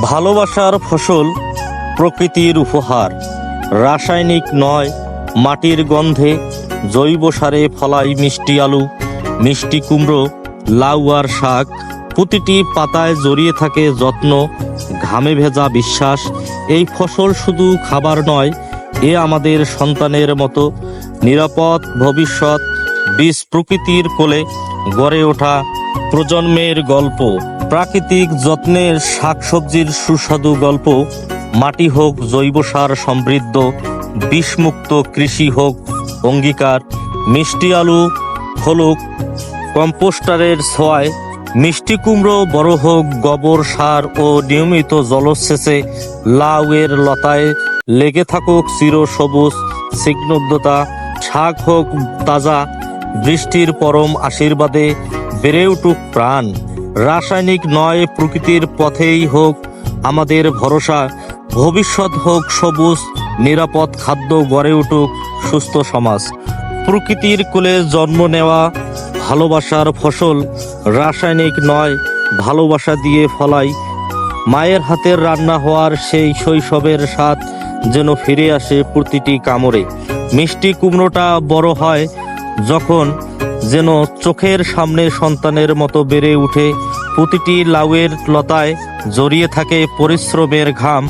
ভালোবাসার ফসল, প্রকৃতির উপহার। রাসায়নিক নয়, মাটির গন্ধে, জৈব সারে ফলাই মিষ্টি আলু, মিষ্টি কুমড়ো, লাউ আর শাক। প্রতিটি পাতায় জড়িয়ে থাকে যত্ন, ঘামে ভেজা বিশ্বাস। এই ফসল শুধু খাবার নয়, এ আমাদের সন্তানের মতো নিরাপদ ভবিষ্যৎ। বীজ প্রকৃতির কোলে গড়ে ওঠা প্রজন্মের গল্প। প্রাকৃতিক যত্নের শাকসবজির সুস্বাদু গল্প। মাটি হোক জৈব সার সমৃদ্ধ, বিষমুক্ত কৃষি হোক অঙ্গীকার। মিষ্টি আলু ফলুক কম্পোস্টারের ছোঁয়ায়, মিষ্টি কুমড়ো বড় হোক গোবর সার ও নিয়মিত জলসেচে। লাউয়ের লতায় লেগে থাকুক চির সবুজ স্নিগ্ধতা। শাক হোক তাজা, বৃষ্টির পরম আশীর্বাদে বেড়ে উঠুক প্রাণ। রাসায়নিক নয়, প্রকৃতির পথেই হোক আমাদের ভরসা। ভবিষ্যৎ হোক সবুজ নিরাপদ খাদ্য, গড়ে উঠুক সুস্থ সমাজ। প্রকৃতির কোলে জন্ম নেওয়া ভালোবাসার ফসল, রাসায়নিক নয়, ভালোবাসা দিয়ে ফলাই। মায়ের হাতের রান্না হওয়ার সেই শৈশবের স্বাদ যেন ফিরে আসে প্রতিটি কামড়ে। মিষ্টি কুমড়োটা বড় হয় যখন, যেন চোখের সামনে সন্তানের মতো বেড়ে উঠে। প্রতিটি লাউয়ের লতায় জড়িয়ে থাকে পরিশ্রমের ঘাম।